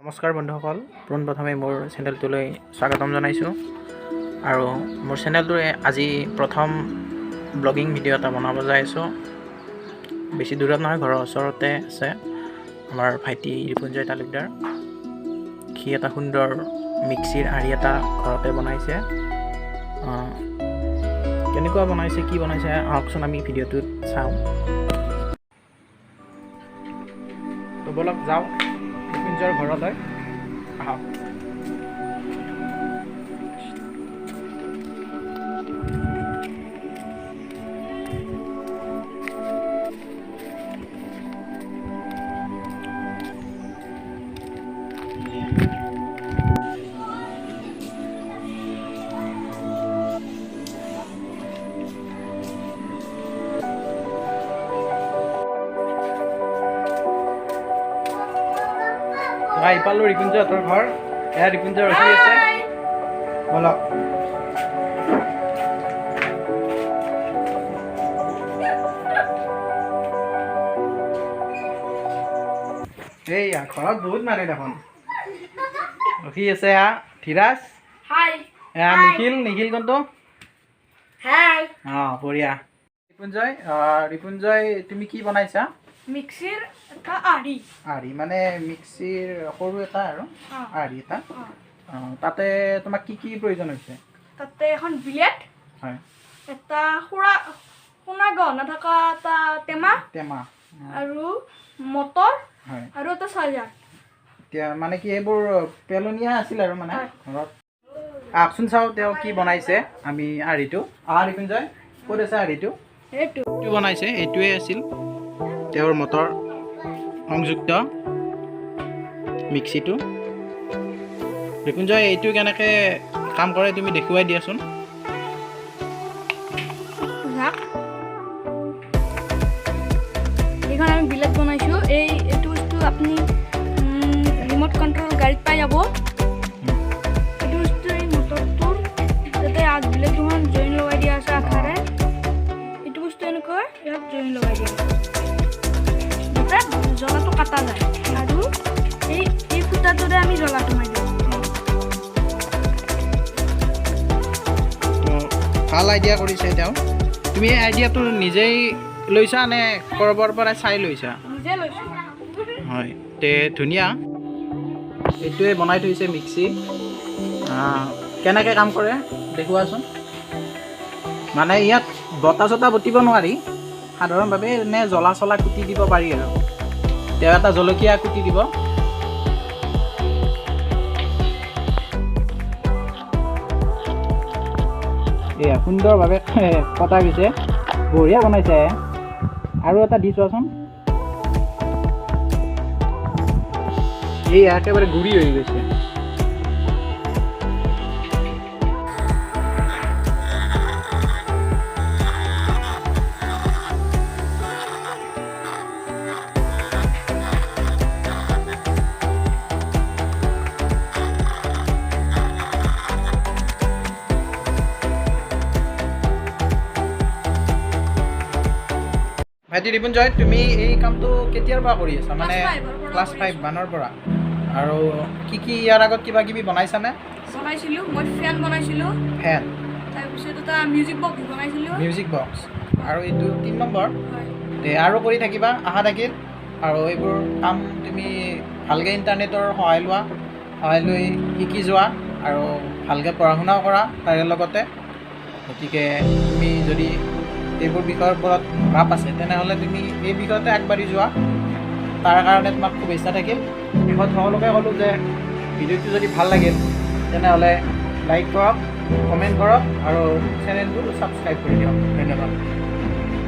নমস্কাৰ বন্ধুসকল, পোনপ্ৰথমে মোৰ চেনেলটোলৈ স্বাগতম জনাইছোঁ। আৰু মোৰ চেনেলটোৰে আজি প্ৰথম ব্লগিং ভিডিঅ' এটা বনাব যাই আছোঁ। বেছি দূৰত নহয়, ঘৰৰ ওচৰতে আছে আমাৰ ভাইটি ৰিপুঞ্জয় তালুকদাৰ। সি এটা সুন্দৰ মিক্সিৰ আৰি এটা ঘৰতে বনাইছে। কেনেকুৱা বনাইছে, কি বনাইছে আহকচোন আমি ভিডিঅ'টোত চাওঁ। তো বলক যাওঁ ৰিপুঞ্জয়ৰ ঘৰলৈ, আহক। আহি পালোঁ ৰিপুঞ্জয়হঁতৰ ঘৰ। এয়া ৰিপুঞ্জয় ৰখি আছে, বলক। এইয়া ঘৰত বহুত মানুহ দেখোন ৰখি আছে। এয়া ধীৰাজ, এয়া নিখিল কোনটো? বঢ়িয়া। ৰিপুঞ্জয় তুমি কি বনাইছা? মিক্সিৰ এটা আৰি মানে মিক্সিৰ সৰু এটা আৰু আৰি এটা। তাতে তোমাক কি কি প্ৰয়োজন হৈছে? তাতে এখন ব্লেড, হয়, এটা সোণা গহনা থকা এটা টেমা আৰু মটৰ, হয়, আৰু এটা চাৰ্জাৰ। এতিয়া মানে কি এইবোৰ পেলনীয়া আছিল আৰু মানে ঘৰত। আহকচোন চাওঁ তেওঁ কি বনাইছে। আমি আৰিটো ৰিপুঞ্জয় ক'ত আছে আৰিটো? এইটো বনাইছে, এইটোৱে আছিল তেওঁৰ মটৰ সংযুক্ত মিক্সিটো। ৰিপুঞ্জয় এইটো কেনেকৈ কাম কৰে তুমি দেখুৱাই দিয়াচোন। এইখন আমি ব্লেড বনাইছোঁ। এইটো বস্তু আপুনি ৰিম'ট কণ্ট্ৰল গাড়ীত পাই যাব। এইটো বস্তু এই মটৰটোৰ তাতে ব্লেড দুখন জইন লগাই দিয়া আছে আঠাৰে। এইটো বস্তু এনেকৈ ইয়াত জইন লগাই দিয়া আছে, যাতে জ্বলাটো কাটা যায়। আৰু এই ফুটাটোৰে আমি জ্বলাটো মাৰি দিওঁ। ভাল আইডিয়া কৰিছে তেওঁ। তুমি এই আইডিয়াটো নিজেই লৈছা নে ক'ৰবাৰ পৰা চাই লৈছা? নিজে লৈছোঁ। হয়, তে ধুনীয়া। এইটোৱে বনাই থৈছে মিক্সি। কেনেকৈ কাম কৰে দেখুৱাচোন। মানে ইয়াত বতা চটা বটিব নোৱাৰি, সাধাৰণভাৱে এনে জ্বলা চলা কুটি দিব পাৰি আৰু। তেওঁ এটা জলকীয়া কুটি দিব। এয়া সুন্দৰভাৱে কটা গৈছে, বঢ়িয়া বনাইছে। আৰু এটা দি চোৱাচোন। এই একেবাৰে গুৰি হৈ গৈছে। ভাইটি ৰিপুঞ্জয়, তুমি এই কামটো কেতিয়াৰ পৰা কৰি আছা? মানে ক্লাছ 5 মানৰ পৰা। আৰু কি ইয়াৰ আগত কিবা কিবি বনাইছানে? বনাইছিলোঁ, মই ফেন বনাইছিলোঁ। ফেন, তাৰপিছত এটা মিউজিক বক্স বনাইছিলোঁ। মিউজিক বক্স, আৰু এইটো 3 নম্বৰ। হয়। আৰু কৰি থাকিবা, আশা থাকিল। আৰু এইবোৰ কাম তুমি ভালকৈ ইণ্টাৰনেটৰ সহায় লৈ শিকি যোৱা, আৰু ভালকৈ পঢ়া শুনাও কৰা তাৰে লগতে। গতিকে তুমি যদি এইবোৰ বিষয়ৰ ওপৰত ৰাপ আছে তেনেহ'লে তুমি এই বিষয়তে আগবাঢ়ি যোৱা। তাৰ কাৰণে তোমাক শুভেচ্ছা থাকিল। শেষত সকলোকে ক'লোঁ যে ভিডিঅ'টো যদি ভাল লাগিল তেনেহ'লে লাইক কৰক, কমেণ্ট কৰক, আৰু চেনেলটো ছাবস্ক্ৰাইব কৰি দিয়ক। ধন্যবাদ।